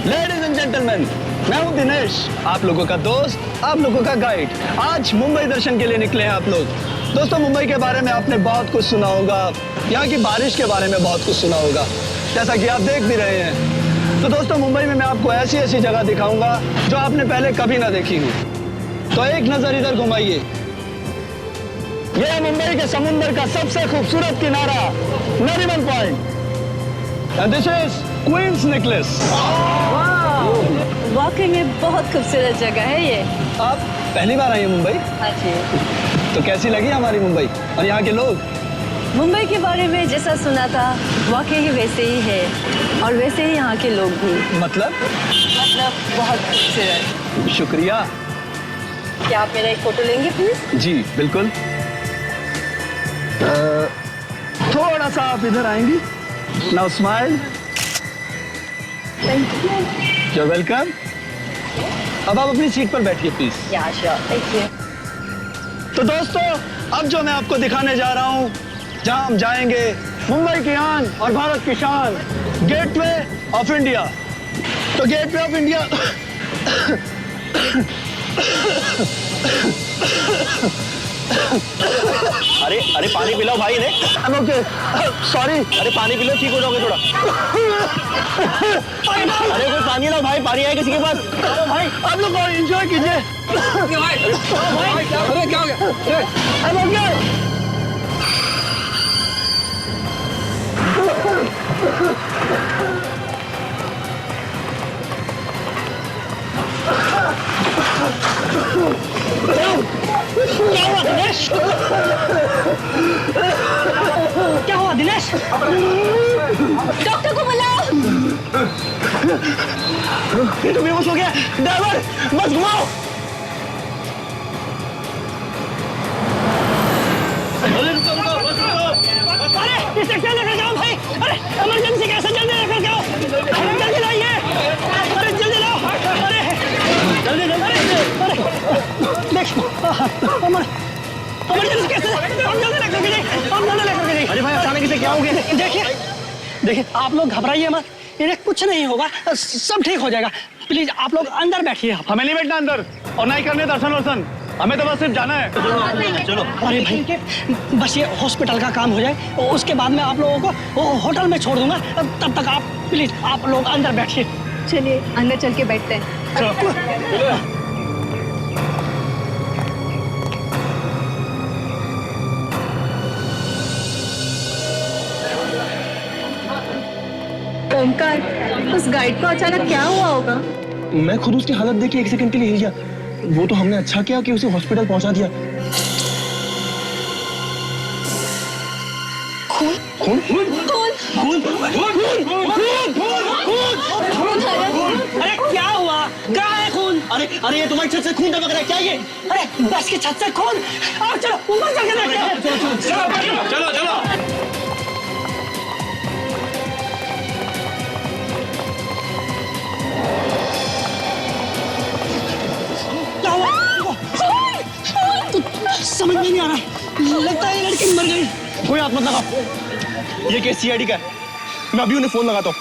Ladies and gentleman, मैं हूं दिनेश, आप लोगों का दोस्त, आप लोगों का गाइड। आज मुंबई दर्शन के लिए निकले हैं आप लोग। दोस्तों, मुंबई के बारे में आपने बहुत कुछ सुना होगा, यहाँ की बारिश के बारे में बहुत कुछ सुना होगा, जैसा कि आप देख भी रहे हैं। तो दोस्तों, मुंबई में मैं आपको ऐसी ऐसी जगह दिखाऊंगा जो आपने पहले कभी ना देखी हो। तो एक नजर इधर घुमाइए। यह है मुंबई के समुंदर का सबसे खूबसूरत किनारा, Nariman point. And this is Queen's Necklace. वाकई में बहुत खूबसूरत जगह है ये। आप पहली बार आई हैं मुंबई? हाँ जी। तो कैसी लगी हमारी मुंबई और यहाँ के लोग? मुंबई के बारे में जैसा सुना था वाकई ही वैसे ही है, और वैसे ही यहाँ के लोग भी। मतलब बहुत खूबसूरत। शुक्रिया। क्या आप मेरा एक फोटो लेंगे प्लीज? जी बिल्कुल। थोड़ा सा आप इधर आएंगी। Now smile. Thank you. You welcome. अब आप अपनी सीट पर बैठिए प्लीज। या श्योर, थैंक यू। तो दोस्तों, अब जो मैं आपको दिखाने जा रहा हूँ, जहाँ हम जाएंगे मुंबई की आन और भारत की शान, गेटवे ऑफ इंडिया। तो गेटवे ऑफ इंडिया अरे अरे पानी पिलाओ भाई ने। Okay sorry. अरे पानी पिलो, ठीक हो जाओगे थोड़ा। अरे कोई पानी लाओ भाई, पानी है किसी के पास? भाई आप लोग एंजॉय कीजिए। अरे क्या हो गया? क्या हुआ दिनेश? डॉक्टर को बुलाओ। ये तो बेहोश हो गया। ड्राइवर बस घुमाओ। अरे इसे क्या लेकर जाओ भाई? अरे इमरजेंसी कैसे, जल्दी लेकर जाओ। जल्दी लाइए। अरे जल्दी लाओ। अरे जल्दी जल्दी। अरे देख इमरजेंसी कैसे, हम जल्दी लेकर के जाइए, हम जल्दी लेकर के जाइए। अरे भाई अचानक से क्या हो गया? देखिए आप लोग घबराइए मत, इन्हें कुछ नहीं होगा, सब ठीक हो जाएगा। प्लीज आप लोग अंदर बैठिए। हमें नहीं बैठना अंदर और ना ही करने दर्शन वर्शन, हमें तो बस सिर्फ जाना है। चलो। अरे भाई बस ये हॉस्पिटल का काम हो जाए, उसके बाद मैं आप लोगों को वो होटल में छोड़ दूंगा, तब तक आप प्लीज आप लोग अंदर बैठिए। चलिए अंदर चल के बैठते हैं। ओमकार, उस गाइड को अचानक क्या हुआ होगा? मैं खुद उसकी हालत देख के एक सेकंड के लिए हिल गया। वो तो हमने अच्छा किया कि उसे हॉस्पिटल पहुंचा दिया। खून खून खून खून खून। अरे क्या हुआ, कहाँ है खून? अरे अरे ये तुम्हारी छत से खून टपक रहा है, क्या ये? अरे बस की छत से खून। आओ चलो ऊपर चल के देखते हैं। चलो चलो। क्या हुआ? समझ में नहीं आ रहा, लगता है ये लड़की मर गई। कोई हाथ मत लगाओ, ये केस सीआईडी का है। मैं अभी उन्हें फोन लगाता हूँ।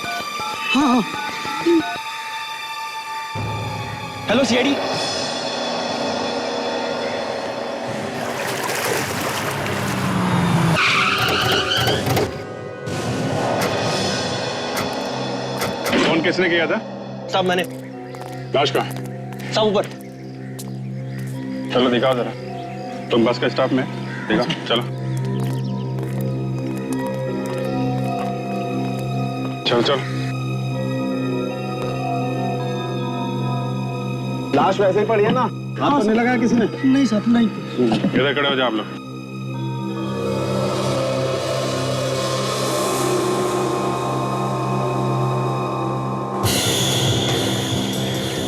हाँ। Hello CID. फोन किसने किया था? साहब मैंने। लाश कहाँ? साहब ऊपर। चलो दिखाओ जरा। तुम बस के स्टाफ में दिखाओ, चलो चलो चलो। लाश वैसे ही पड़ी है ना? हाथ तो नहीं लगाया किसी ने? नहीं साहब नहीं। इधर खड़े हो जाओ आप लोग।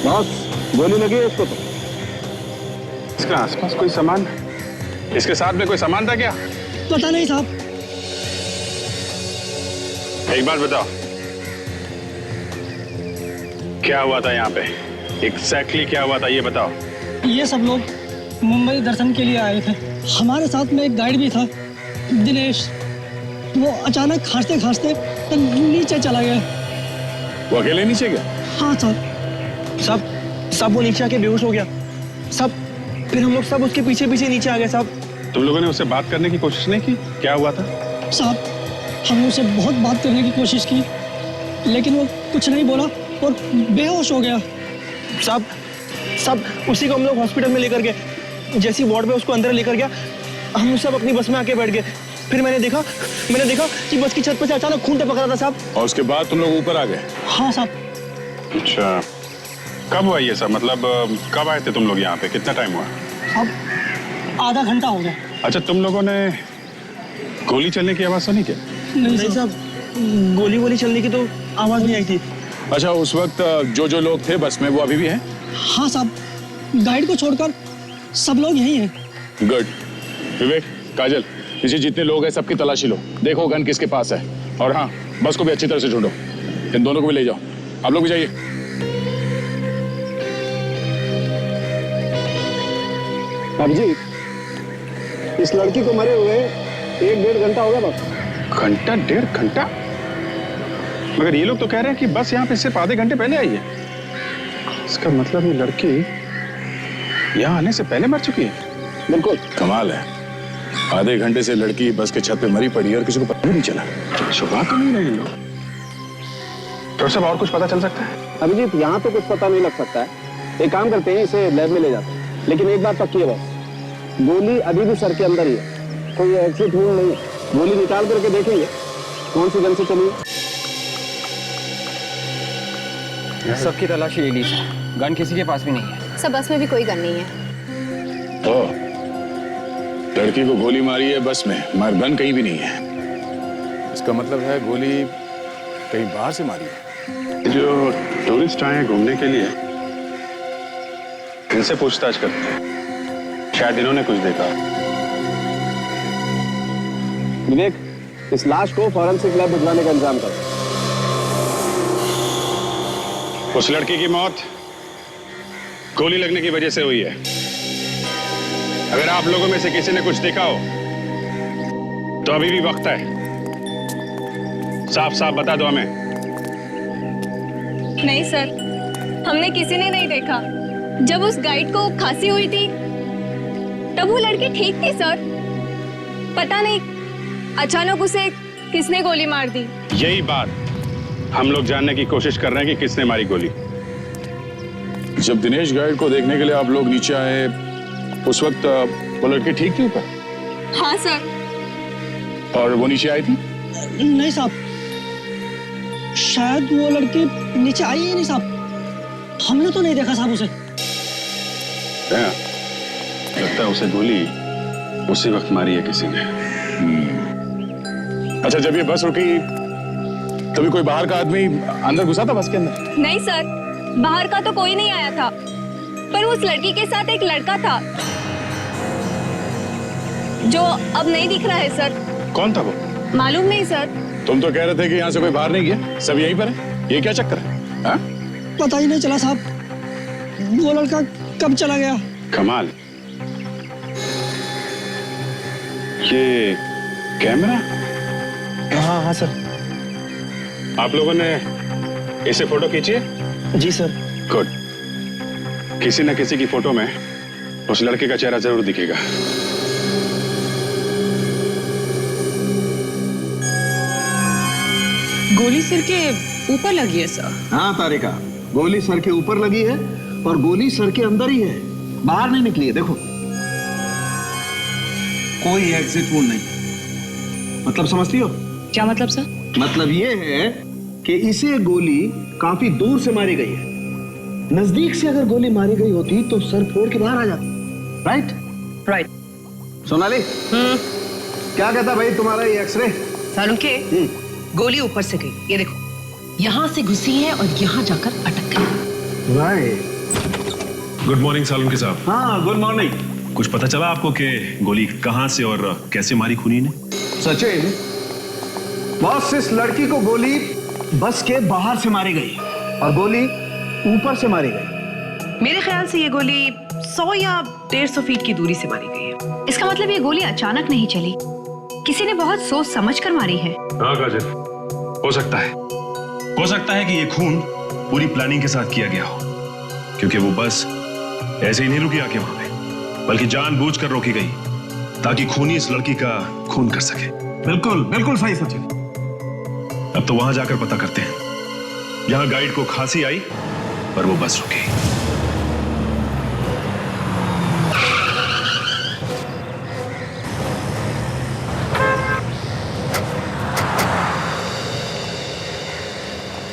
बॉस गोली लगी है इसको तो। इसके आसपास कोई सामान, इसके साथ में कोई सामान था क्या? पता नहीं साहब। एक बार बताओ, क्या हुआ था यहाँ पे? एग्जैक्टली क्या हुआ था ये बताओ। ये सब लोग मुंबई दर्शन के लिए आए थे, हमारे साथ में एक गाइड भी था दिनेश। वो अचानक खांसते खांसते नीचे चला गया। वो अकेले नीचे गया? हाँ साहब। सब वो नीचे आके बेहोश हो गया सब। फिर हम लोग सब उसके पीछे पीछे नीचे आ गए साहब। तुम लोगों ने उससे बात करने की कोशिश नहीं की? क्या हुआ था? साहब हमने उससे बहुत बात करने की कोशिश की, लेकिन वो कुछ नहीं बोला और बेहोश हो गया। सब उसी को हम लोग हॉस्पिटल में लेकर गए। जैसी वार्ड में उसको अंदर लेकर गया, हम सब अपनी बस में आके बैठ गए। फिर मैंने देखा कि बस की छत पर से अचानक खून टपक रहा था साहब। और उसके बाद तुम लोग ऊपर आ गए? हाँ साहब। अच्छा, कब हुआ ये सब? मतलब कब आए थे तुम लोग यहाँ पे? कितना टाइम हुआ? साहब आधा घंटा हो गया। अच्छा, तुम लोगों ने गोली चलने की आवाज सुनी क्या? नहीं साहब, गोली चलने की तो आवाज नहीं आई थी। अच्छा, उस वक्त जो लोग थे बस में वो अभी भी हैं? हाँ साहब, गाइड को छोड़कर सब लोग यही हैं। गुड। विवेक, काजल, पीछे जितने लोग हैं सबकी तलाशी लो, देखो गन किसके पास है। और हाँ, बस को भी अच्छी तरह से ढूंढो। इन दोनों को भी ले जाओ। आप लोग भी जाइए। अभिजीत, इस लड़की को मरे हुए 1-1.5 घंटा हो गया बस। घंटा 1.5 घंटा? मगर ये लोग तो कह रहे हैं कि बस यहाँ पे सिर्फ आधे घंटे पहले आई है। इसका मतलब ये लड़की यहाँ आने से पहले मर चुकी है। बिल्कुल। कमाल है, आधे घंटे से लड़की बस के छत पे मरी पड़ी है और किसी को पता भी नहीं चला। सुबह तो नहीं रहे लोग। तो सब और कुछ पता चल सकता है? अभिजीत, यहाँ तो कुछ पता नहीं लग सकता है। एक काम करते हैं, इसे लैब में ले जाते हैं। लेकिन एक बात पक्की है बस, गोली अभी भी सर के अंदर ही है। कोई एग्जिट वूंड नहीं है। गोली निकाल करके देखेंगे कौन सी गन से चली है। सबकी तलाशी ले ली सर, गन किसी के पास भी नहीं है। सब बस में भी कोई गन नहीं है। ओ, लड़की को गोली मारी है बस में, मगर गन कहीं भी नहीं है। इसका मतलब है गोली कहीं बाहर से मारी है। जो टूरिस्ट आए हैं घूमने के लिए, इनसे पूछताछ करते हैं, शायद इन्होंने कुछ देखा। विवेक, इस लाश को फॉरेंसिक लैब भिजवाने का इंतजाम करो। उस लड़की की मौत गोली लगने की वजह से हुई है। अगर आप लोगों में से किसी ने कुछ देखा हो तो अभी भी वक्त है, साफ साफ बता दो हमें। नहीं सर, हमने किसी ने नहीं देखा। जब उस गाइड को खांसी हुई थी तब वो लड़की ठीक थी सर। पता नहीं अचानक उसे किसने गोली मार दी। यही बात हम लोग जानने की कोशिश कर रहे हैं कि किसने मारी गोली। जब दिनेश गाइड को देखने के लिए आप लोग नीचे आए, उस वक्त वो लड़की ठीक थी ऊपर? हाँ सर। और वो नीचे आई थी? नहीं साहब, शायद वो लड़की नीचे आई ही नहीं साहब। हमने तो नहीं देखा साहब उसे। लगता है उसे गोली उसी वक्त मारी है किसी ने। अच्छा, जब ये बस रुकी तभी कोई बाहर का आदमी अंदर घुसा था बस के अंदर? नहीं सर, बाहर का तो कोई नहीं आया था, पर उस लड़की के साथ एक लड़का था जो अब नहीं दिख रहा है सर। कौन था वो? मालूम नहीं सर। तुम तो कह रहे थे कि यहाँ से कोई बाहर नहीं गया, सब यहीं पर है। ये क्या चक्कर है? हाँ? पता ही नहीं चला साहब, वो लड़का कब चला गया। कमाल। ये कैमरा? हाँ सर। आप लोगों ने इसे फोटो खींची है? जी सर। गुड। किसी न किसी की फोटो में उस लड़के का चेहरा जरूर दिखेगा। गोली सिर के ऊपर लगी है सर। हाँ तारिका, गोली सर के ऊपर लगी है और गोली सर के अंदर ही है, बाहर नहीं निकली है। देखो, कोई एग्जिट वूंड नहीं। मतलब समझती हो? क्या मतलब सर? मतलब ये है कि इसे गोली काफी दूर से मारी गई है। नजदीक से अगर गोली मारी गई होती तो सर फोड़ के बाहर आ जाती। राइट? सोनाली, क्या कहता भाई तुम्हारा ये एक्सरे? सालू के गोली ऊपर से गई, ये देखो, यहाँ से घुसी है और यहाँ जाकर अटक गई। राइट। गुड मॉर्निंग सालुंके साहब। हाँ, गुड मॉर्निंग। कुछ पता चला आपको कि गोली कहाँ से और कैसे मारी खूनी ने? सचिन, बॉस, इस लड़की को गोली बस के बाहर से मारी गई और गोली ऊपर से मारी गई। मेरे ख्याल से ये गोली 100 या 150 फीट की दूरी से मारी गई है। इसका मतलब ये गोली अचानक नहीं चली, किसी ने बहुत सोच समझ कर मारी है। हाँ काजल, हो सकता है। हो सकता है कि ये खून पूरी प्लानिंग के साथ किया गया हो, क्योंकि वो बस ऐसे ही नहीं रुकी आके वहां पे, बल्कि जानबूझकर रोकी गई ताकि खूनी इस लड़की का खून कर सके। बिल्कुल बिल्कुल सही सचिन। अब तो वहां जाकर पता करते हैं। यहां गाइड को खांसी आई पर वो बस रुकी।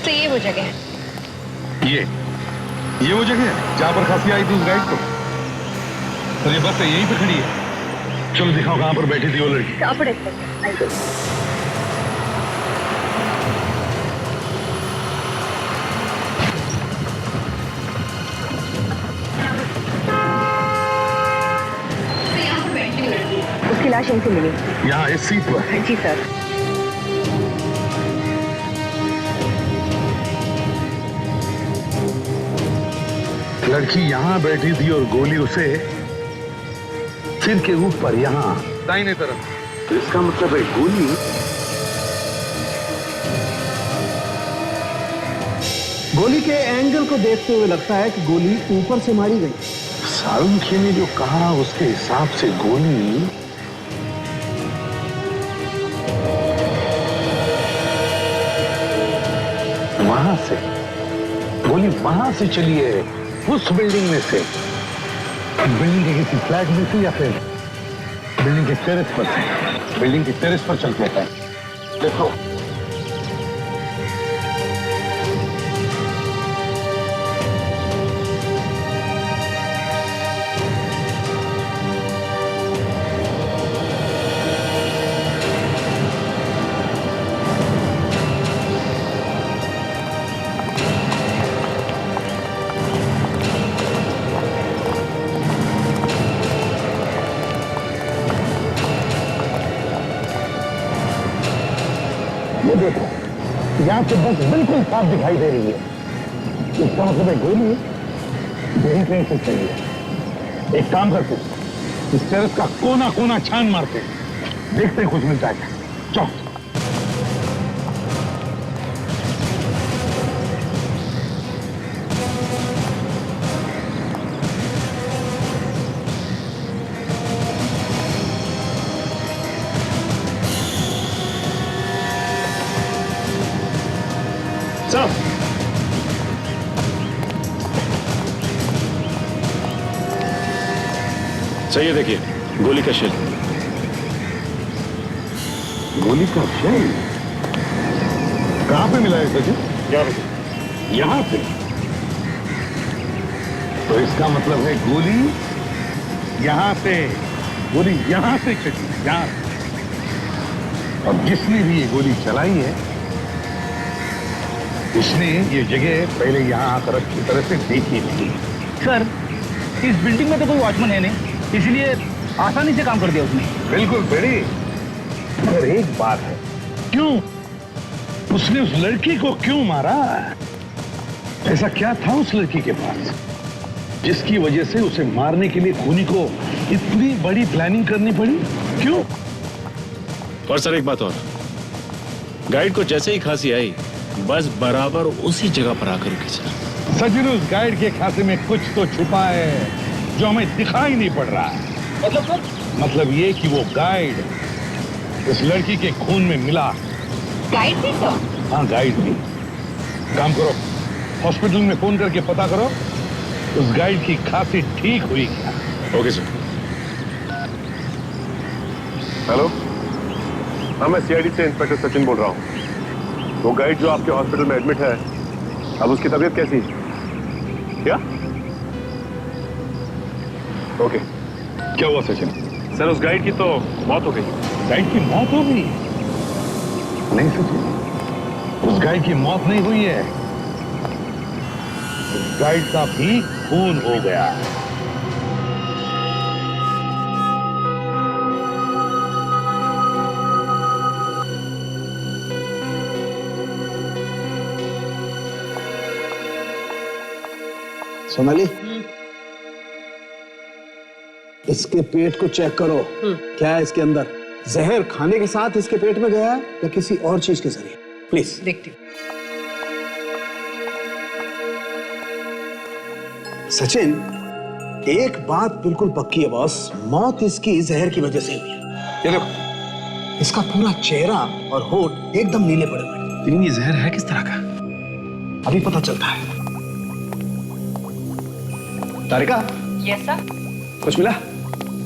तो ये वो जगह है। ये वो जगह है जहां पर खांसी आई थी उस गाइड को। और ये बस यहीं पे खड़ी है। चलो दिखाओ कहां पर बैठी थी वो लड़की। उसकी लाश यहीं से मिली। यहाँ इस सीट पर? जी सर। लड़की यहाँ बैठी थी और गोली उसे सिर के ऊपर यहाँ दाहिने तरफ। तो इसका मतलब है गोली के एंगल को देखते हुए लगता है कि गोली ऊपर से मारी गई। सालुंखे ने जो कहा उसके हिसाब से गोली वहां से, गोली वहां से चली है, उस बिल्डिंग में से, बिल्डिंग के किसी फ्लैट में से या फिर बिल्डिंग के टेरेस पर से। बिल्डिंग के टेरेस पर चल के है। देखो देखो यहाँ से बस बिल्कुल साफ दिखाई दे रही है। इसका मतलब है गोली यही कहीं से चली है। एक काम करते, इस टेरेस का कोना कोना छान मारते, देखते कुछ मिलता है। चलो चाहिए देखिए, गोली का शेल। गोली का शेल कहां पे मिला है सचिन? यहाँ पे। तो इसका मतलब है गोली यहां से, गोली यहां से चली, यहां से। और जिसने भी ये गोली चलाई है उसने ये जगह पहले यहां आकर अच्छी तरह से देखी नहीं। सर, इस बिल्डिंग में तो कोई वॉचमैन है नहीं, इसलिए आसानी से काम कर दिया उसने। बिल्कुल बेड़ी, मगर एक बात है, क्यों उसने उस लड़की को क्यों मारा? ऐसा क्या था उस लड़की के पास जिसकी वजह से उसे मारने के लिए खूनी को इतनी बड़ी प्लानिंग करनी पड़ी? क्यों? और सर एक बात और, गाइड को जैसे ही खांसी आई बस बराबर उसी जगह पर आकर रुकी सर। सचिन, उस गाइड के खाते में कुछ तो छुपा है जो हमें दिखाई नहीं पड़ रहा है। मतलब सर? मतलब ये कि वो गाइड इस लड़की के खून में मिला। गाइड भी तो? हाँ, गाइड भी। काम करो, हॉस्पिटल में फोन करके पता करो उस गाइड की खांसी ठीक हुई क्या। Okay sir. हेलो, हाँ मैं सीआईडी से इंस्पेक्टर सचिन बोल रहा हूँ। वो गाइड जो आपके हॉस्पिटल में एडमिट है, अब उसकी तबीयत कैसी है? क्या? ओके। क्या हुआ सचिन? सर, उस गाइड की तो मौत हो गई। गाइड की मौत हो गई? नहीं सचिन, उस गाइड की मौत नहीं हुई है, उस गाइड का भी खून हो गया। सोनाली, इसके पेट को चेक करो। क्या है इसके अंदर? जहर खाने के साथ इसके पेट में गया है या किसी और चीज के जरिए? प्लीज। देखती हूँ। सचिन, एक बात बिल्कुल पक्की है बॉस, मौत इसकी जहर की वजह से हुई है। ये देखो, इसका पूरा चेहरा और होठ एकदम नीले पड़े हुए हैं। लेकिन ये जहर है किस तरह का? अभी पता चलता है। तारिका, यस सर। कुछ मिला?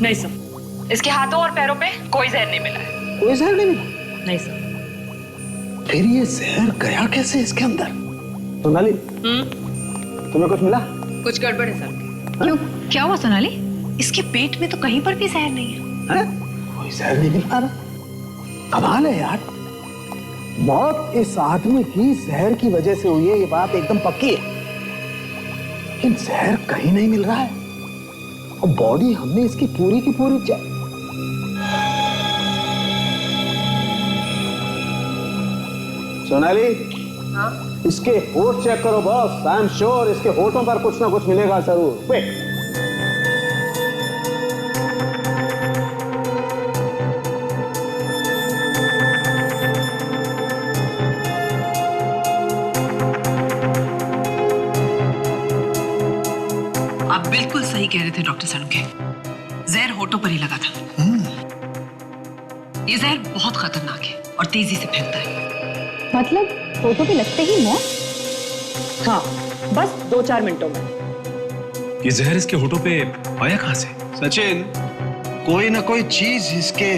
नहीं सर, इसके हाथों और पैरों पे कोई जहर नहीं मिला है। कोई जहर नहीं मिला? नहीं सर। फिर ये जहर गया कैसे इसके अंदर? सोनाली, तुम्हें कुछ मिला? कुछ गड़बड़ है सर। क्यों, क्या हुआ सोनाली? इसके पेट में तो कहीं पर भी जहर नहीं है। कोई जहर नहीं मिल पा रहा। कमाल है यार, मौत इस आदमी की जहर की वजह से हुई है, ये बात एकदम पक्की है, लेकिन जहर कहीं नहीं मिल रहा है और बॉडी हमने इसकी पूरी की पूरी चेक। सोनाली, हाँ? इसके होठ चेक करो बॉस। आई एम श्योर इसके होठों पर कुछ ना कुछ मिलेगा जरूर। क्विक। आप बिल्कुल सही कह रहे थे डॉक्टर सणुखे, जहर होठों पर ही लगा था। ये जहर बहुत खतरनाक है और तेजी से फैलता है। मतलब होठों पे लगते ही मौत? हाँ, बस 2-4 मिनटों में। ये जहर इसके होठों पे आया कहां से? सचिन, कोई ना कोई चीज इसके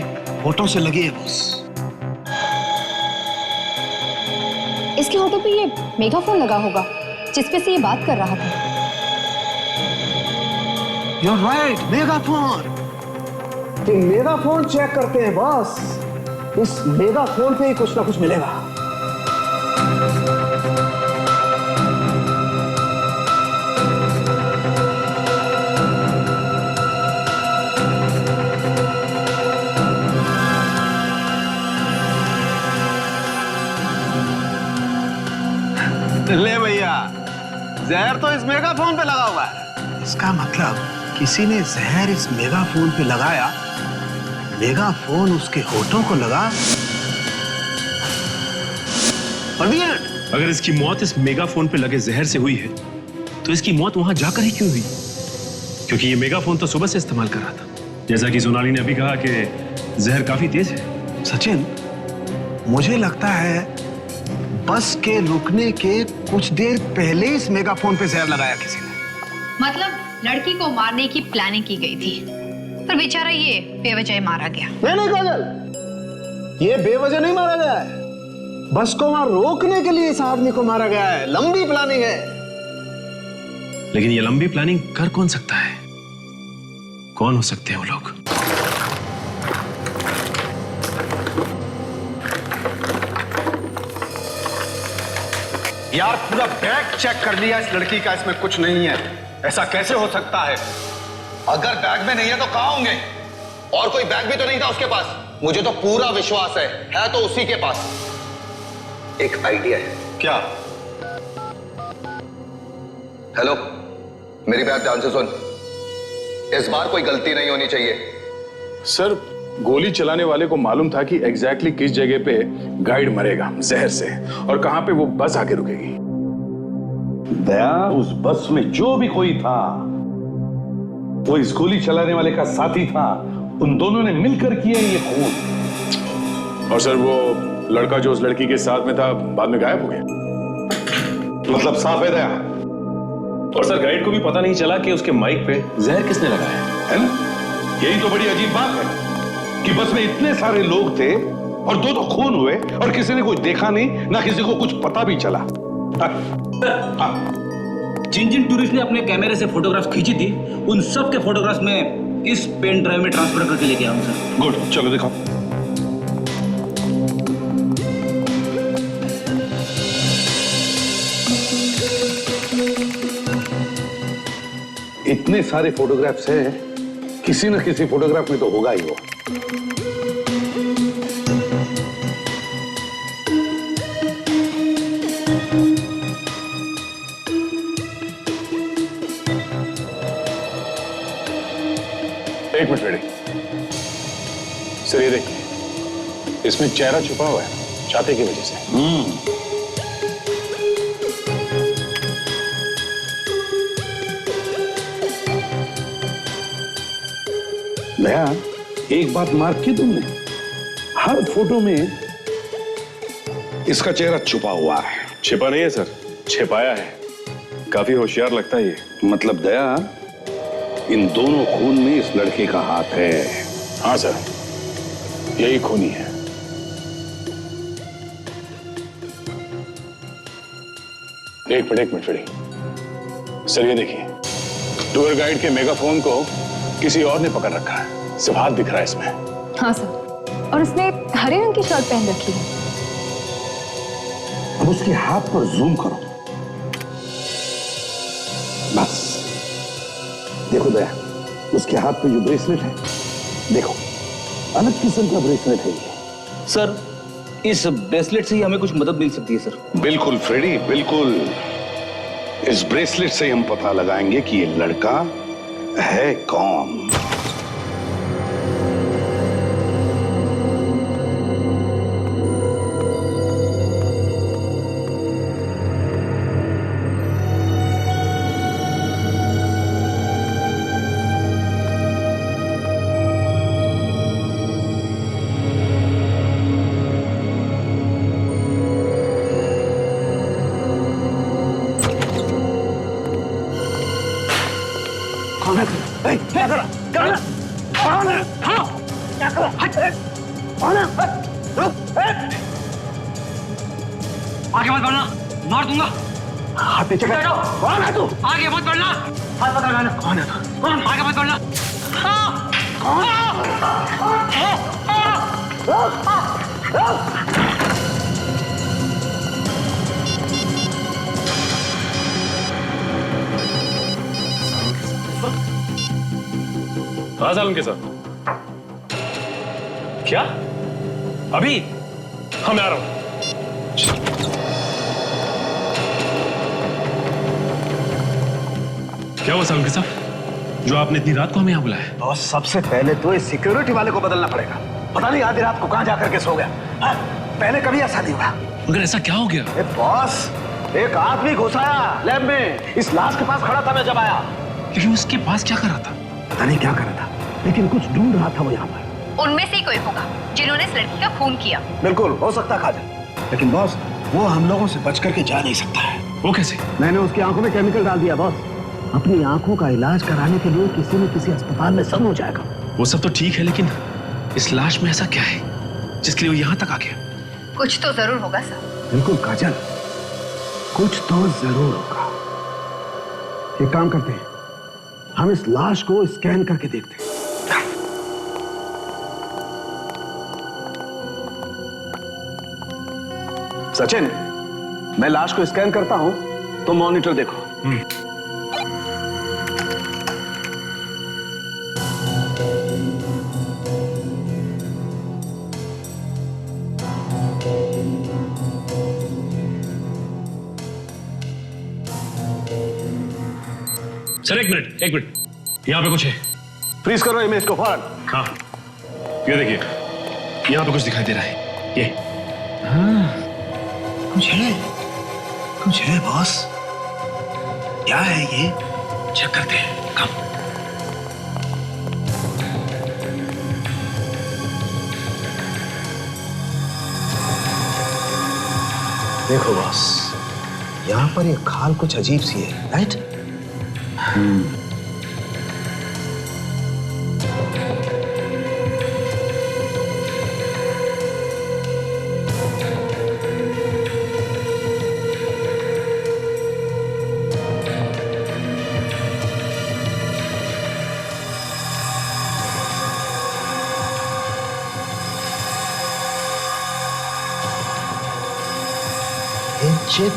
होठों से लगी है बॉस। इसके होठों पे ये मेगाफोन लगा होगा जिसपे से ये बात कर रहा था। You're right, megaphone. तो मेगाफोन चेक करते हैं बॉस। इस मेगाफोन पे ही कुछ ना कुछ मिलेगा। ले भैया, जहर तो इस मेगाफोन पे लगा हुआ है। इसका मतलब किसी ने जहर इस मेगाफोन पे लगाया, मेगाफोन उसके होठों को लगा और the end। अगर इसकी मौत इस मेगाफोन पे लगे जहर से हुई है, तो इसकी मौत वहां जाकर ही क्यों हुई? क्योंकि ये मेगाफोन तो सुबह से इस्तेमाल कर रहा था। जैसा कि सोनाली ने अभी कहा कि जहर काफी तेज है। सचिन, मुझे लगता है बस के रुकने के कुछ देर पहले इस मेगाफोन पे जहर लगाया किसी ने। मतलब लड़की को मारने की प्लानिंग की गई थी, पर बेचारा ये बेवजह मारा गया। नहीं काजल, ये बेवजह नहीं मारा गया है। बस को वहां रोकने के लिए इस आदमी को मारा गया है। लंबी प्लानिंग है। लेकिन ये लंबी प्लानिंग कर कौन सकता है? कौन हो सकते हैं वो लोग? यार, पूरा बैग चेक कर लिया इस लड़की का, इसमें कुछ नहीं है। ऐसा कैसे हो सकता है? अगर बैग में नहीं है तो कहां होंगे? और कोई बैग भी तो नहीं था उसके पास। मुझे तो पूरा विश्वास है तो उसी के पास। एक आइडिया है। क्या? हेलो, मेरी बात ध्यान से सुन। इस बार कोई गलती नहीं होनी चाहिए। सर, गोली चलाने वाले को मालूम था कि एग्जैक्टली किस जगह पे गाइड मरेगा जहर से और कहां पे वो बस आके रुकेगी। दया, उस बस में जो भी कोई था वो इस गोली चलाने वाले का साथी था। उन दोनों ने मिलकर किया ये खून। और सर, वो लड़का जो उस लड़की के साथ में था बाद में गायब हो गया। मतलब साफ है दया। और सर, गाइड को भी पता नहीं चला कि उसके माइक पे जहर किसने लगाया है ना? यही तो बड़ी अजीब बात है कि बस में इतने सारे लोग थे और दो खून हुए और किसी ने कुछ देखा नहीं, ना किसी को कुछ पता भी चला। जिन जिन टूरिस्ट ने अपने कैमरे से फोटोग्राफ खींची थी, उन सब के फोटोग्राफ्स में इस पेन ड्राइव में ट्रांसफर करके लेके आऊं सर। गुड, चलो दिखाओ। इतने सारे फोटोग्राफ्स हैं, किसी न किसी फोटोग्राफ में तो होगा ही वो। एक मिनट रेडी। सर, ये देखिए, इसमें चेहरा छुपा हुआ है छाते की वजह से। दया, एक बात मार्क की तुमने, हर फोटो में इसका चेहरा छुपा हुआ है। छिपा नहीं है सर, छिपाया है। काफी होशियार लगता है ये। मतलब दया, इन दोनों खून में इस लड़के का हाथ है। हाँ सर, यही खूनी है। एक मिनट फ्रेडी, सर ये देखिए, टूर गाइड के मेगाफोन को किसी और ने पकड़ रखा है। सिर्फ हाथ दिख रहा है इसमें। हाँ सर, और उसने हरे रंग की शर्ट पहन रखी है। अब उसके हाथ पर जूम करो। बस देखो दया, उसके हाथ पे जो ब्रेसलेट है, देखो अलग किस्म का ब्रेसलेट है ये। सर, इस ब्रेसलेट से ही हमें कुछ मदद मिल सकती है सर। बिल्कुल फ्रेडी, बिल्कुल। इस ब्रेसलेट से हम पता लगाएंगे कि ये लड़का है कौन। कौन है? क्या कर रहा? कौन है? हाँ, क्या कर रहा? कौन है? आगे मत बढ़ना, मार दूंगा। हाथ पीछे कर। कौन है तू? आगे मत बढ़ना। हाथ पकड़ लेना। कौन है तू? कौन? आगे मत बढ़ना। हाँ सालन के साथ क्या? अभी मैं आ रहा हूं। क्या हुआ सालन के साथ, जो आपने इतनी रात को हमें यहाँ बुलाया है? बॉस, सबसे पहले तो इस सिक्योरिटी वाले को बदलना पड़ेगा। पता नहीं आधी रात को कहां जाकर के सो गया। हाँ? पहले कभी ऐसा नहीं हुआ। मगर ऐसा क्या हो गया? बॉस, एक आदमी घुसाया लैब में। इस लाश के पास खड़ा था मैं जब आया। लेकिन उसके पास क्या कर रहा था? पता नहीं क्या कर रहा था, लेकिन कुछ ढूंढ रहा था वो यहाँ पर। उनमें से ही कोई होगा जिन्होंने इस लड़की का खून किया। बिल्कुल हो सकता काजल, लेकिन बॉस वो हम लोगों से बच करके जा नहीं सकता है। वो कैसे? मैंने उसकी आंखों में केमिकल डाल दिया बॉस। अपनी आंखों का इलाज कराने के लिए किसी न किसी अस्पताल में सब हो जाएगा। वो सब तो ठीक है, लेकिन इस लाश में ऐसा क्या है जिसके लिए वो यहाँ तक आ गया? कुछ तो जरूर होगा सर। बिल्कुल काजल, कुछ तो जरूर होगा। एक काम करते हैं, हम इस लाश को स्कैन करके देखते हैं। सचिन, मैं लाश को स्कैन करता हूं, तो मॉनिटर देखो। सर एक मिनट, यहाँ पे कुछ है। फ्रीज करो इमेज को फौरन। हाँ, ये देखिए, यहाँ पे कुछ दिखाई दे रहा है। ये हाँ, कुछ है बॉस। क्या है ये? चेक करते हैं। कम। देखो बॉस, यहाँ पर एक खाल कुछ अजीब सी है, राइट? चिप,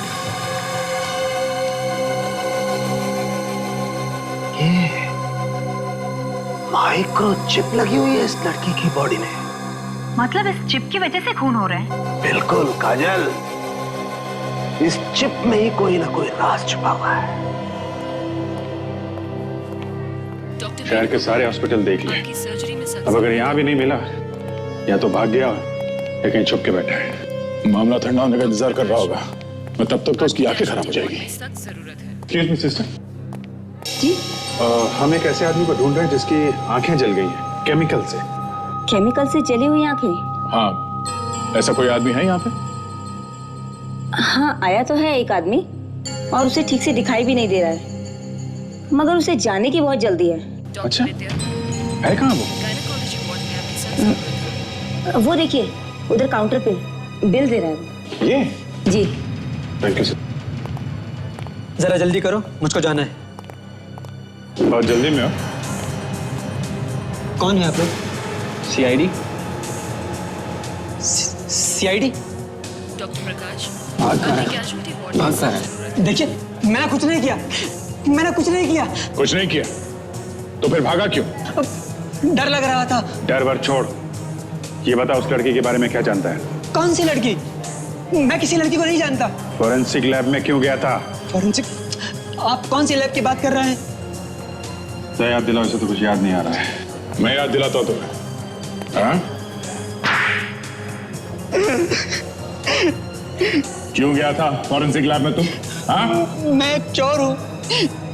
ये माइक्रो चिप लगी हुई है इस लड़की की बॉडी में। मतलब इस चिप की वजह से खून हो रहा है? बिल्कुल काजल, इस चिप में ही कोई ना कोई राज छुपा हुआ है। शहर के सारे हॉस्पिटल देख लिए, अब अगर यहाँ भी नहीं मिला, या तो भाग गया या कहीं छुप के बैठा है। मामला ठंडा होने का इंतजार कर रहा होगा, मैं तब तक तो उसकी आंखें खराब हो जाएगी। एक्सक्यूज मी सिस्टर जी? हम एक ऐसे आदमी को ढूंढ रहे हैं जिसकी आंखें जल गई हैं। केमिकल से। केमिकल से जली हुई आंखें? हाँ, ऐसा कोई आदमी है यहाँ पे? हाँ, आया तो है एक आदमी और उसे ठीक से दिखाई भी नहीं दे रहा है, मगर उसे जाने की बहुत जल्दी है। अच्छा, है कहाँ वो? वो देखिए उधर काउंटर पे बिल दे रहा है। ये? जी। Thank you sir. जरा जल्दी करो, मुझको जाना है। बहुत जल्दी में हो? कौन है आप लोग? सीआईडी। सीआईडी? डॉक्टर प्रकाश, देखिए, मैंने कुछ नहीं किया, मैंने कुछ नहीं किया। कुछ नहीं किया तो फिर भागा क्यों? डर लग रहा था। डर वर छोड़, ये बता उस लड़की के बारे में क्या जानता है? कौन सी लड़की? मैं किसी लड़की को नहीं जानता। फॉरेंसिक लैब में क्यों गया था? फॉरेंसिक? आप कौन सी लैब की बात कर रहे हैं? तो याद दिलाओ, इसे तो कुछ याद नहीं आ रहा है। मैं याद दिलाता हूँ तुम्हें। हाँ? क्यों गया था फॉरेंसिक लैब में तुम? हाँ? मैं एक चोर हूँ,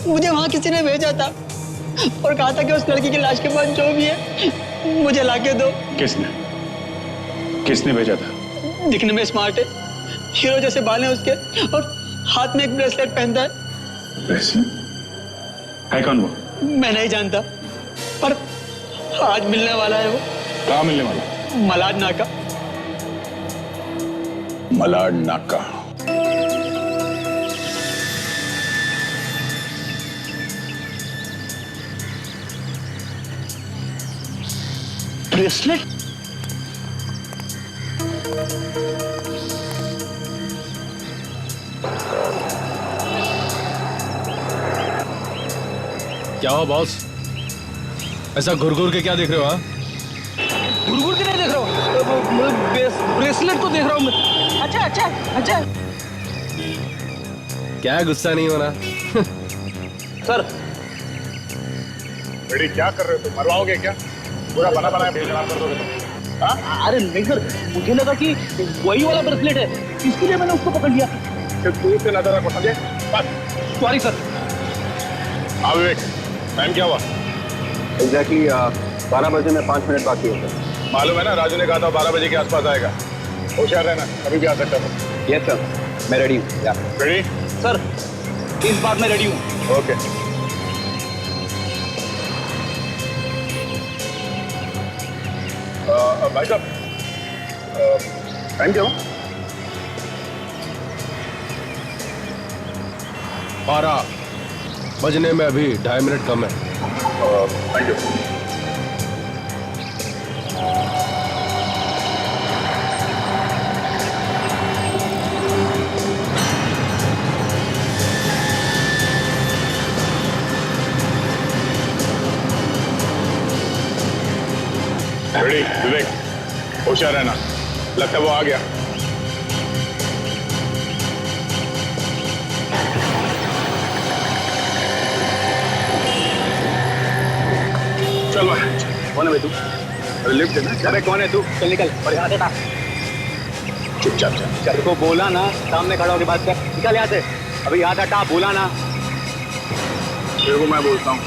मुझे वहाँ किसी ने भेजा था और कहा था कि उस लड़की की लाश के पास जो भी है मुझे लाके दो। किसने भेजा था? दिखने में स्मार्ट है, हीरो जैसे बाल हैं उसके और हाथ में एक ब्रेसलेट पहनता है। ब्रेसलेट? है कौन वो? मैं नहीं जानता, पर आज मिलने वाला है वो। कहाँ मिलने वाला? मलाड नाका। मलाड नाका। ब्रेसलेट? क्या हुआ बॉस? ऐसा घुर के क्या देख रहे हो? हाँ, घुर के नहीं देख रहा हूँ, ब्रेसलेट को देख रहा हूँ मैं। अच्छा अच्छा अच्छा। क्या गुस्सा नहीं होना? सर, बेटी क्या कर रहे हो तुम? मरवाओगे क्या? पूरा बना बनाया बेइज्जत कर दोगे तुम। हाँ? अरे नहीं सर, मुझे लगा कि वही वाला ब्रेसलेट है, इसलिए मैंने उसको पकड़ लिया। सिर्फ दूर से नजर रखो, समझे? बस। Sorry sir. हाँ विवेक, टाइम क्या हुआ? एग्जैक्टली 12 बजे में 5 मिनट बाकी होता है। मालूम है ना, राजू ने कहा था 12 बजे के आसपास आएगा। होशियार रहना, कभी भी आ सकता है। यस सर, मैं रेडी हूँ। रेडी? सर, इस बार मैं रेडी हूँ। ओके। भाई साहब, टाइम क्या हुआ? 12 बजने में अभी 2.5 मिनट कम है। Thank you. रेडी विवेक, होशियार रहना, लगता है वो आ गया। चल भाई, कौन है भाई तू? अरे लिफ्ट है ना? अरे कौन है तू? चल निकल और यहाँ से चुपचाप चल। चल को बोला ना, सामने खड़ा होकर बात कर। निकल यहाँ से, अभी यहाँ हटा, बोला ना। तेरे को मैं बोलता हूँ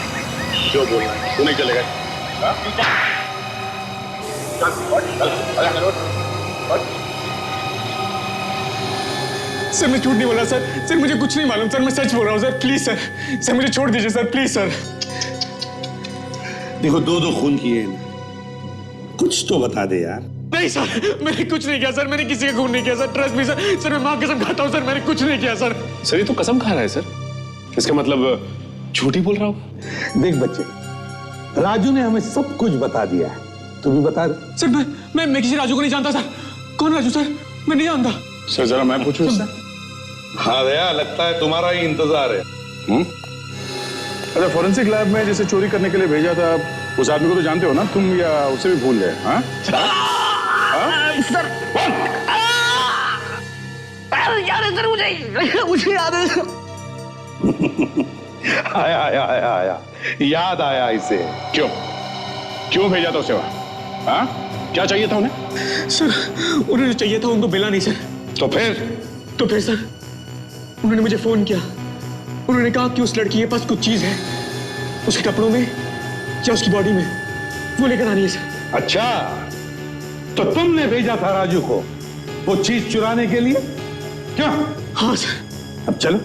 जो बोलना है, तू नहीं चलेगा। हाँ? चल, चल, सर मैं झूठ नहीं बोला सर मुझे कुछ नहीं मालूम सर, मैं सच बोल रहा हूँ सर, प्लीज सर मुझे छोड़ दीजिए सर, प्लीज सर। देखो, 2 खून किए हैं, कुछ तो बता दे यार। नहीं सर, मैंने कुछ नहीं किया सर, मैंने किसी का खून नहीं किया सर, ट्रस्ट मी सर, मैं माँ कसम खाता हूँ सर, मैंने कुछ नहीं किया सर। सर ये तो कसम खा रहा है सर, इसका मतलब झूठ ही बोल रहा हूँ। देख बच्चे, राजू ने हमें सब कुछ बता दिया है, तू भी बता दे। सर मैं किसी राजू को नहीं जानता सर। कौन राजू सर? मैं नहीं जानता सर। जरा मैं पूछूं इससे? हाँ दया, लगता है तुम्हारा ही इंतजार है। अच्छा, फॉरेंसिक लैब में जिसे चोरी करने के लिए भेजा था, उस आदमी को तो जानते हो ना तुम, या उसे भी भूल गए? हाँ सर, याद है सर, मुझे याद है। आया याद आया इसे। क्यों भेजा था उसे वहां? हाँ, क्या चाहिए था उन्हें? सर उन्हें जो चाहिए था उनको मिला नहीं सर। तो फिर सर उन्होंने मुझे फोन किया, उन्होंने कहा कि उस लड़की के पास कुछ चीज है, उसके कपड़ों में या उसकी बॉडी में, वो लेकर आनी है सर। अच्छा, तो तुमने भेजा था राजू को वो चीज चुराने के लिए? क्या? हाँ सर। अब चलो,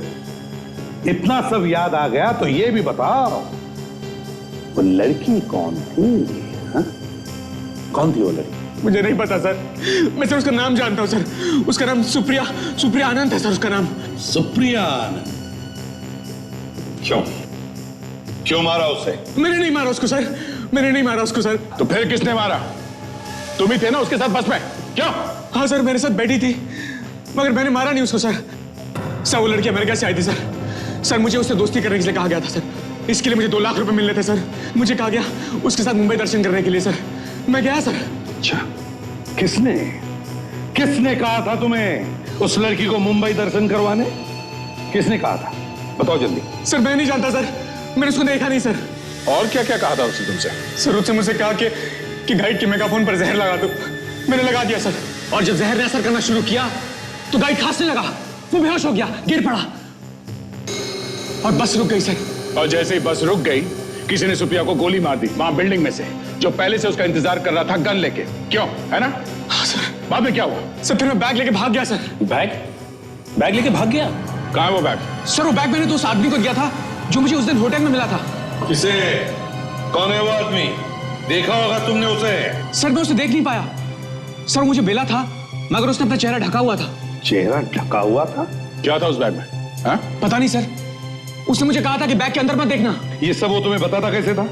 इतना सब याद आ गया तो ये भी बताओ, वो लड़की कौन थी? हा? कौन थी वो लड़की? मुझे नहीं पता सर, मैं सर उसका नाम जानता हूँ सर। उसका नाम सुप्रिया आनंद है सर उसका नाम। सुप्रिया आनंद? क्यों मारा उसे? मैंने नहीं मारा उसको सर, मैंने नहीं मारा उसको सर। तो फिर किसने मारा? तुम ही थे ना उसके साथ बस में? क्यों? हाँ सर, मेरे साथ बैठी थी, मगर मैंने मारा नहीं उसको सर। सर वो लड़की अमेरिका से आई थी सर। सर मुझे उससे दोस्ती करने के लिए कहा गया था सर। इसके लिए मुझे 2 लाख रुपए मिलने थे सर। मुझे कहा गया उसके साथ मुंबई दर्शन करने के लिए सर। मैं गया सर। अच्छा, किसने कहा था तुम्हें उस लड़की को मुंबई दर्शन करवाने? किसने कहा था? बताओ जल्दी। सर मैं नहीं जानता सर, मैंने उसको देखा नहीं सर। और क्या क्या कहा था उसने तुमसे? सर उसने मुझसे कहा कि गाइड के मेगाफोन पर जहर लगा दो। मैंने लगा दिया सर, और जब जहर ने असर करना शुरू किया तो गाइड खांसने लगा। वो बेहोश हो गया, गिर पड़ा और बस रुक गई सर। और जैसे ही बस रुक गई, किसी ने सुप्रिया को गोली मार दी वहां बिल्डिंग में से, जो पहले से उसका इंतजार कर रहा था गन लेके। क्यों, है ना? हाँ सर। बाद में क्या हुआ? सर फिर मैं बैग लेके भाग गया सर। बैग लेके भाग गया? कहाँ है वो बैग? सर वो बैग मैंने तो उस आदमी को दिया था जो मुझे उस दिन होटल में मिला था। किसे? कौन है वो आदमी? देखा होगा तुमने उसे? सर मैं उसे देख नहीं पाया सर, मुझे मिला था मगर उसने अपना चेहरा ढका हुआ था। चेहरा ढका हुआ था? क्या था उस बैग में? हा? पता नहीं सर, उसने मुझे कहा था कि बैग के अंदर मत देखना। ये सब वो तुम्हें बताता कैसे था?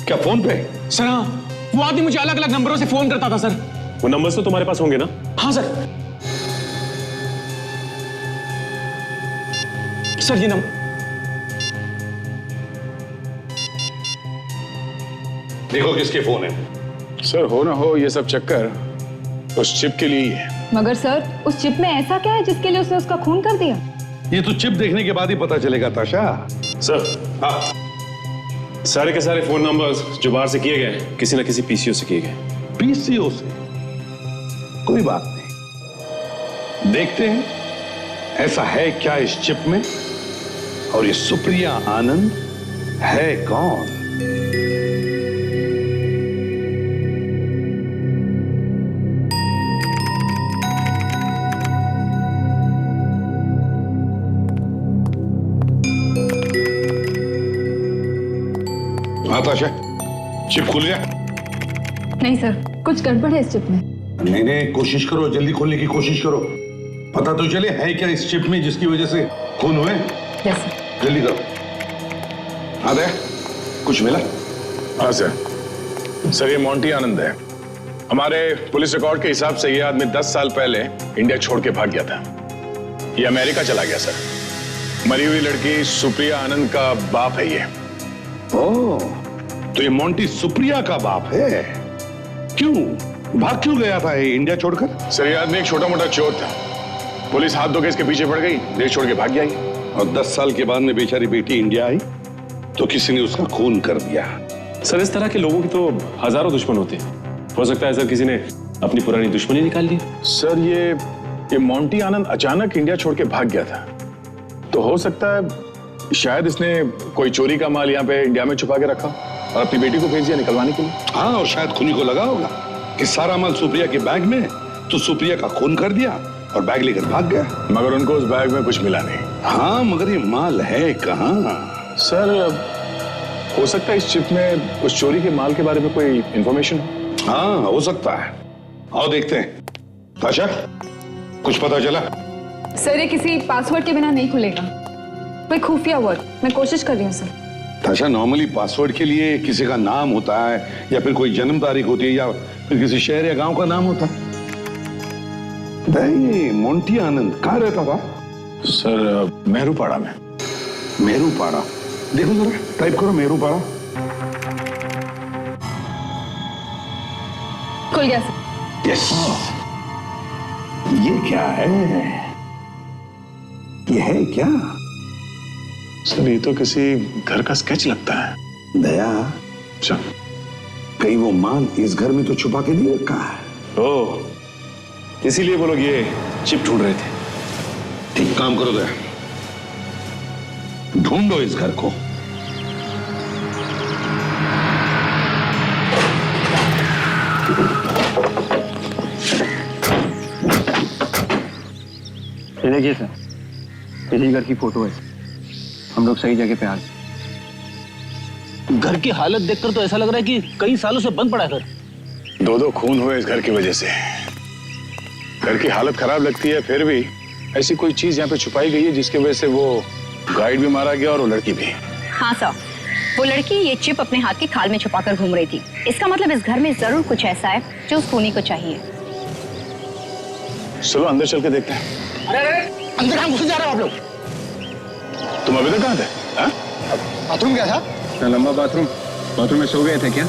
क्या फोन पे? सर हाँ, वो आदमी मुझे अलग अलग नंबरों से फोन करता था सर। वो नंबर्स तो तुम्हारे पास होंगे ना? हाँ सर। सर ये नंबर देखो किसके फोन है। सर हो ना हो ये सब चक्कर उस चिप के लिए ही है। मगर सर उस चिप में ऐसा क्या है जिसके लिए उसने उसका खून कर दिया? ये तो चिप देखने के बाद ही पता चलेगा ताशा। सर हाँ, सारे के सारे फोन नंबर्स जो बाहर से किए गए किसी ना किसी पीसीओ से किए गए। पीसीओ से? कोई बात नहीं, देखते हैं ऐसा है क्या इस चिप में, और ये सुप्रिया आनंद है कौन? ताशा, चिप खुल गया? नहीं सर, कुछ गड़बड़ है इस चिप में। नहीं, कोशिश करो, जल्दी खोलने की कोशिश करो। पता तो चले है क्या इस चिप में जिसकी वजह से खून हुए। Yes sir. जल्दी करो। हाँ दे, कुछ मिला? हाँ सर। सर ये मोंटी आनंद है। हमारे पुलिस रिकॉर्ड के हिसाब से ये आदमी 10 साल पहले इंडिया छोड़ के भाग गया था। ये अमेरिका चला गया सर। मरी हुई लड़की सुप्रिया आनंद का बाप है ये। ओह, तो ये मोंटी सुप्रिया का बाप है? क्यों भाग क्यों गया था ये इंडिया छोड़कर? सर ये आदमी एक छोटा मोटा चोर था। पुलिस हाथ धो के इसके पीछे पड़ गई, देश छोड़ के भाग गया। और 10 साल के बाद में बेचारी बेटी इंडिया आई तो किसी ने उसका खून कर दिया। सर इस तरह के लोगों की तो हजारों दुश्मन होते हैं। हो सकता है सर किसी ने अपनी पुरानी दुश्मनी निकाल ली। सर ये मोंटी आनंद अचानक इंडिया छोड़ के भाग गया था, तो हो सकता है शायद इसने कोई चोरी का माल यहाँ पे इंडिया में छुपा के रखा और अपनी बेटी को भेज दिया निकलवाने के लिए। हाँ, और शायद खूनी को लगा होगा कि सारा माल सुप्रिया के बैग में, तो सुप्रिया का खून कर दिया और बैग लेकर भाग गया। मगर उनको उस बैग में कुछ मिला नहीं। हाँ, मगर ये माल है कहाँ? सर हो सकता है इस चिप में उस चोरी के माल के बारे में कोई इंफॉर्मेशन हो। हाँ, हो सकता है। आओ देखते हैं। ताशा, कुछ पता चला? सर ये किसी पासवर्ड के बिना नहीं खुलेगा, कोई खुफिया वर्ड। मैं कोशिश कर रही हूँ सर। ताशा, नॉर्मली पासवर्ड के लिए किसी का नाम होता है या फिर कोई जन्म तारीख होती है या फिर किसी शहर या गांव का नाम होता है। नहीं, मोंटी आनंद कहाँ रहता था? सर मेहरूपाड़ा में। मेहरूपाड़ा? देखो जरा, टाइप करो मेहरूपाड़ा। खुल गया सर। यस। ये क्या है? ये है क्या? सर ये तो किसी घर का स्केच लगता है। दया, अच्छा, कहीं वो माल इस घर में तो छुपा के नहीं रखा है? ओह, इसीलिए वो लोग ये चिप ढूंढ रहे थे। ठीक काम करो दया, ढूंढो इस घर को। ये देखिए सर, इसी घर की फोटो है। हम लोग सही जगह पे आ गए। घर की हालत देखकर तो ऐसा लग रहा है कि कई सालों से बंद पड़ा है घर। दो खून हुए इस घर की वजह से। घर की हालत खराब लगती है, फिर भी ऐसी कोई चीज यहाँ पे छुपाई गई है जिसकी वजह से वो गाइड भी मारा गया और वो लड़की भी। हाँ सर, वो लड़की ये चिप अपने हाथ की खाल में छुपाकर घूम रही थी। इसका मतलब इस घर में जरूर कुछ ऐसा है जो उस खूनी को चाहिए। चलो अंदर चल के देखते हैं। अरे अंदर कहाँ घुस जा रहे हो आप लोग? तुम अभी तक कहाँ थे? बाथरूम क्या था? लंबा बाथरूम में सो गए थे क्या?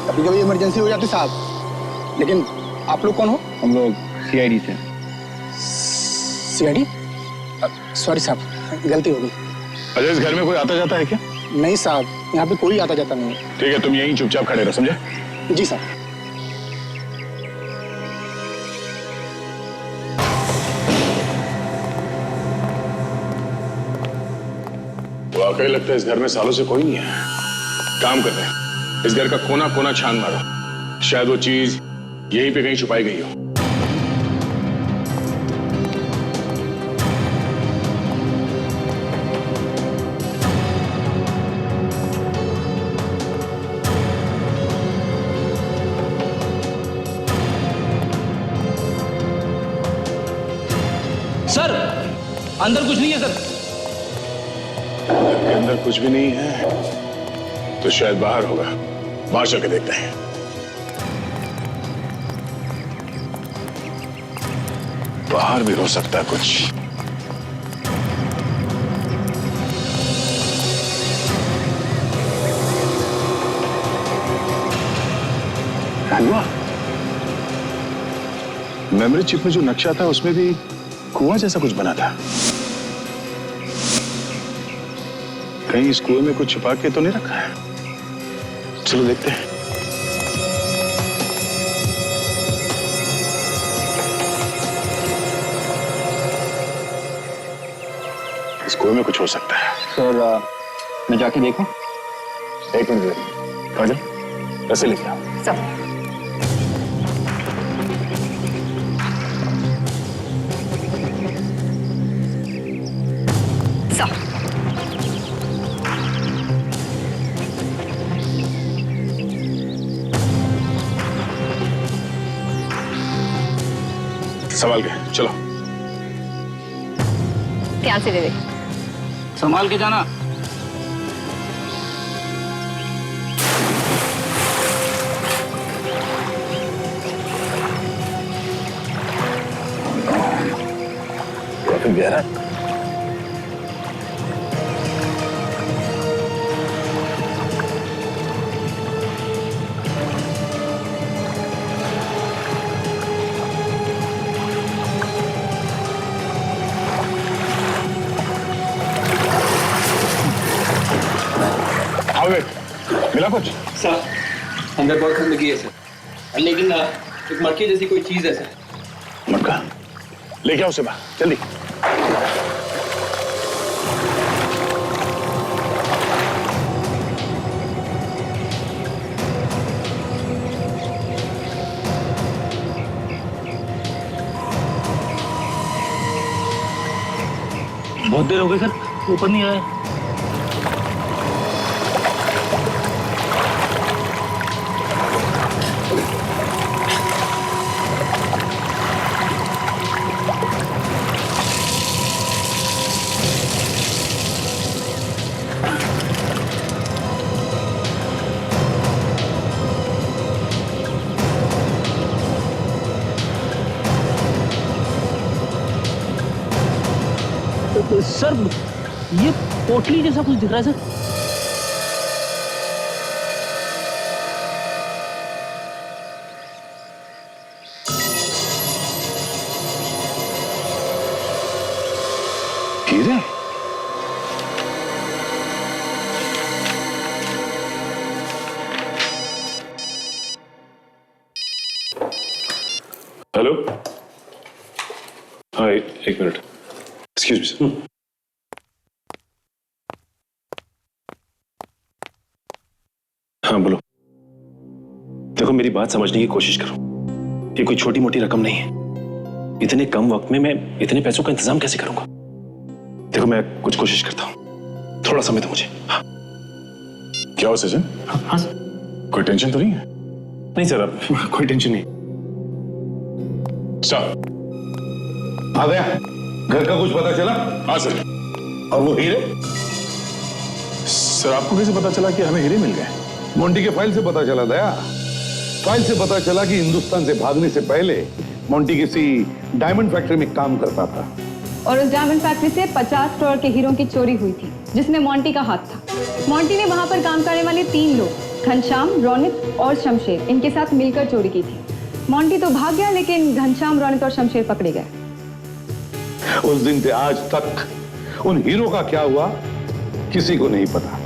कभी कभी इमरजेंसी हो जाती साहब। लेकिन आप लोग कौन हो? हम लोग सीआईडी से। सीआईडी? सॉरी साहब, गलती हो गई। अच्छा, इस घर में कोई आता जाता है क्या? नहीं साहब, यहाँ पे कोई आता जाता नहीं है। ठीक है, तुम यहीं चुपचाप खड़े रहो, समझे? जी साहब। वाकई लगता है इस घर में सालों से कोई नहीं है। काम कर रहे हैं, इस घर का कोना कोना छान मारो, शायद वो चीज यहीं पे कहीं छुपाई गई हो। सर, अंदर कुछ नहीं है सर। के अंदर कुछ भी नहीं है तो शायद बाहर होगा। बाहर चल के देखते हैं। बाहर भी हो सकता है कुछ। कुआं। मेमोरी चिप में जो नक्शा था उसमें भी कुआं जैसा कुछ बना था। कहीं इस कुएं में कुछ छुपा के तो नहीं रखा है? चलो देखते हैं। इस कुएं में कुछ हो सकता है। सर, मैं जाके देखूं? एक मिनट, काजल, ऐसे लेके आओ। सब संभाल के चलो। ध्यान से दे दे। संभाल के जाना। काफी गहरा है। मिला कुछ? सर, अंदर बहुत गंदगी है सर, लेकिन एक मक्खी जैसी कोई चीज है सर। मक्का लेके आओ उसे बाहर जल्दी। बहुत देर हो गई सर, ऊपर नहीं आया। सर, ये पोटली जैसा कुछ दिख रहा है सर। हीरे? हेलो, हाँ एक मिनट, एक्सक्यूज मी सर। हाँ बोलो। देखो मेरी बात समझने की कोशिश करो, ये कोई छोटी मोटी रकम नहीं है। इतने कम वक्त में मैं इतने पैसों का इंतजाम कैसे करूंगा? देखो मैं कुछ कोशिश करता हूं, थोड़ा समय दो मुझे। हाँ। क्या हो सचिन? हाँ सर। कोई टेंशन तो नहीं है? नहीं सर, अब कोई टेंशन नहीं। सर आ गया? घर का कुछ पता चला? हाँ सर। और वो हीरे? सर आपको कैसे पता चला कि हमें हीरे मिल गए? मोंटी के फाइल से पता चला दया। फाइल से पता चला कि हिंदुस्तान से भागने से पहले मोंटी किसी डायमंड फैक्ट्री में काम करता था और उस डायमंड फैक्ट्री से 50 करोड़ के हीरों की चोरी हुई थी, जिसमें मोंटी का हाथ था। मोंटी ने वहां पर काम करने वाले 3 लोग, घनश्याम, रोनित और शमशेर, इनके साथ मिलकर चोरी की थी। मोंटी तो भाग गया, लेकिन घनश्याम, रोनित और शमशेर पकड़े गए। उस दिन से आज तक उन हीरो का क्या हुआ किसी को नहीं पता,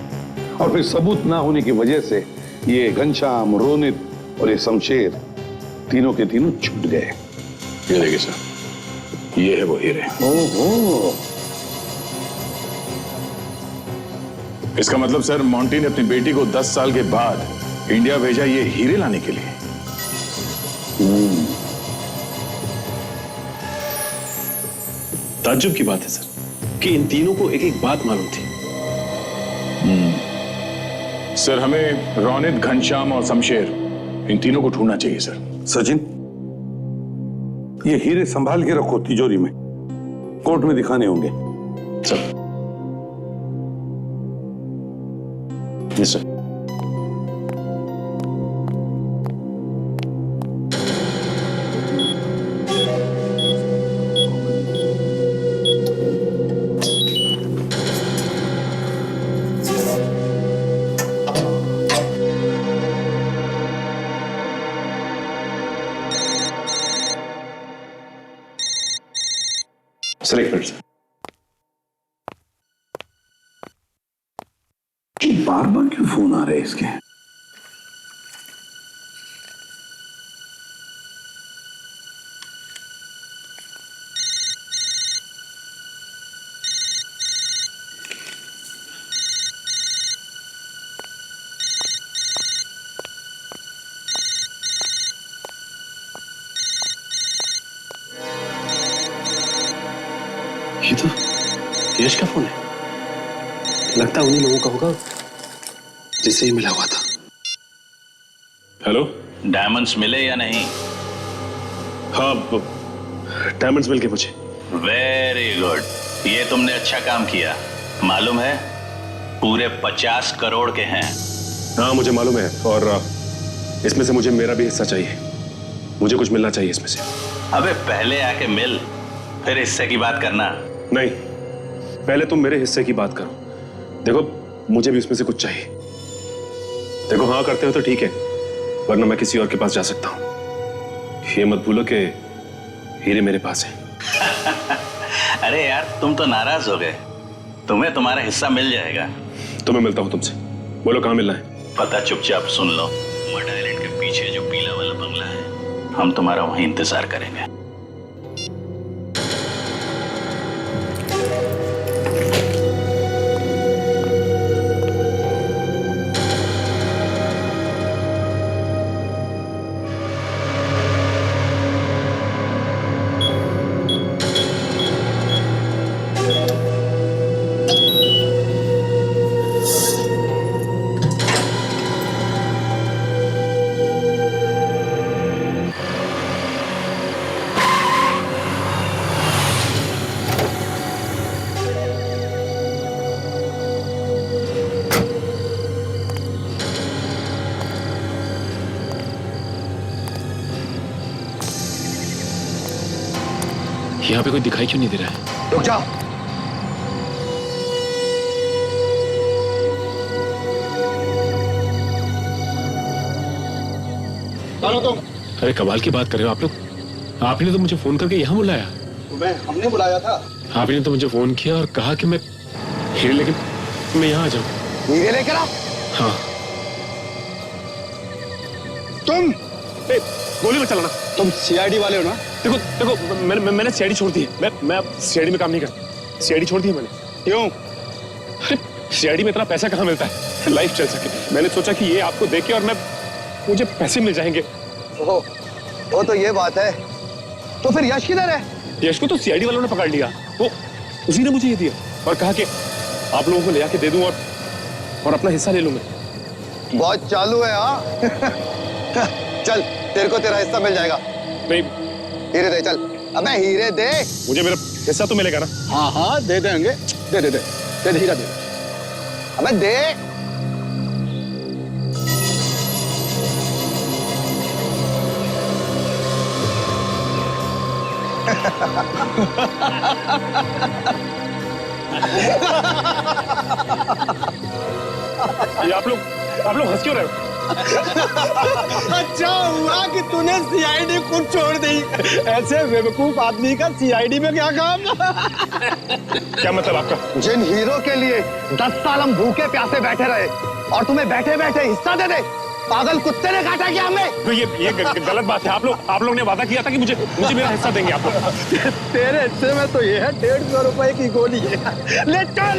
और फिर सबूत ना होने की वजह से ये घनश्याम, रोनित और ये शमशेर तीनों के तीनों छूट गए। ये देखिए सर, ये है वो हीरे। ओहो, इसका मतलब सर मोंटी ने अपनी बेटी को 10 साल के बाद इंडिया भेजा ये हीरे लाने के लिए। ताज्जुब की बात है सर कि इन तीनों को एक एक बात मालूम थी। सर हमें रोनित, घनश्याम और शमशेर, इन तीनों को ढूंढना चाहिए सर। सचिन, ये हीरे संभाल के रखो तिजोरी में, कोर्ट में दिखाने होंगे। सर। Yes sir. सर एक मिनट सर। बार बार क्यों फोन आ रहे हैं इसके? ये तो यश का फोन है। लगता है उन्हीं लोगों का होगा जिससे ही मिला हुआ था। हेलो, डायमंड्स मिले या नहीं? हाँ, डायमंड्स मिल गए मुझे। वेरी गुड, ये तुमने अच्छा काम किया। मालूम है पूरे 50 करोड़ के हैं। हाँ मुझे मालूम है, और इसमें से मुझे मेरा भी हिस्सा चाहिए। मुझे कुछ मिलना चाहिए इसमें से। अबे पहले आके मिल, फिर हिस्से की बात करना। नहीं, पहले तुम मेरे हिस्से की बात करो। देखो मुझे भी उसमें से कुछ चाहिए। देखो हाँ करते हो तो ठीक है, वरना मैं किसी और के पास जा सकता हूं। ये मत भूलो कि हीरे मेरे पास है। अरे यार तुम तो नाराज हो गए, तुम्हें तुम्हारा हिस्सा मिल जाएगा। तो मैं मिलता हूं तुमसे, बोलो कहाँ मिलना है? पता चुपचाप सुन लो, मड आइलैंड के पीछे जो पीला वाला बंगला है, हम तुम्हारा वहीं इंतजार करेंगे। यहाँ पे कोई दिखाई क्यों नहीं दे रहा है? रुक जाओ। तुम अरे कमाल की बात कर रहे हो आप लोग। आपने तो मुझे फोन करके यहाँ बुलाया। तुम्हें हमने बुलाया था। आपने तो मुझे फोन किया और कहा कि मैं हीरे लेके मैं यहाँ आ जाऊँ। हीरे लेकर आओ। हाँ। तुम गोली मत चलाना। तुम सीआईडी वाले हो ना? देखो देखो मैंने सीआईडी छोड़ दी है। मैं अब सीआईडी में काम नहीं करता। सीआईडी छोड़ दी है मैंने। क्यों? अरे सीआईडी में इतना पैसा कहाँ मिलता है लाइफ चल सके। मैंने सोचा कि ये आपको देके और मुझे पैसे मिल जाएंगे। वो तो ये बात है, तो फिर यश किधर है? यश को तो सीआईडी वालों ने पकड़ लिया, वो उसी ने मुझे ये दिया और कहा कि आप लोगों को ले आके दे दूं और अपना हिस्सा ले लूं मैं। बहुत चालू है हाँ। चल तेरे को तेरा हिस्सा मिल जाएगा। नहीं हीरे दे, चल। अबे हीरे दे, मुझे मेरा हिस्सा तो मिलेगा ना? हाँ हाँ दे देंगे, दे दे दे दे हीरा दे। अबे दे। ये आप लोग हंस क्यों रहे हो? अच्छा हुआ कि तूने सीआईडी खुद छोड़ दी। ऐसे बेवकूफ आदमी का सीआईडी में क्या काम? क्या मतलब आपका? जिन हीरो के लिए 10 साल हम भूखे प्यासे बैठे रहे और तुम्हें बैठे बैठे हिस्सा दे दे, पागल कुत्ते ने काटा क्या हमें? तो ये गलत बात है। आप लोग ने वादा किया था कि मुझे मेरा हिस्सा देंगे आप लोग। तेरे हिस्से में तो ये है 150 रुपए की गोली है। ले चल।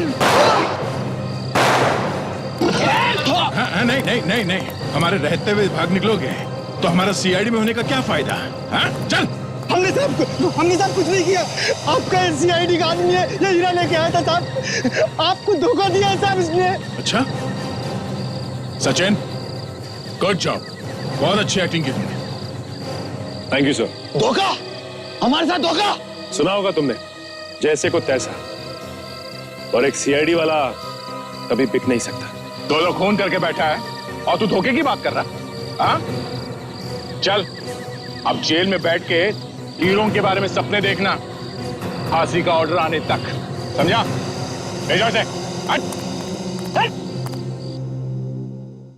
हाँ, नहीं, हमारे रहते हुए भाग निकलोगे तो हमारा सीआईडी में होने का क्या फायदा? हाँ, चल। हमने साहब कुछ नहीं किया। आपका सीआईडी का आदमी है, ये हीरा लेके आया था साहब। आपको धोखा दिया है साहब इसने। अच्छा सचिन, गुड जॉब, बहुत अच्छी एक्टिंग की तुमने। Thank you sir. धोखा? हमारे साथ धोखा? सुना होगा तुमने, जैसे को तैसा, और एक सीआईडी वाला कभी बिक नहीं सकता। 2 लोग खून करके बैठा है और तू धोखे की बात कर रहा? हाँ? चल अब जेल में बैठ के हीरों के बारे में सपने देखना, फांसी का ऑर्डर आने तक, समझा? भेजो इसे। हट।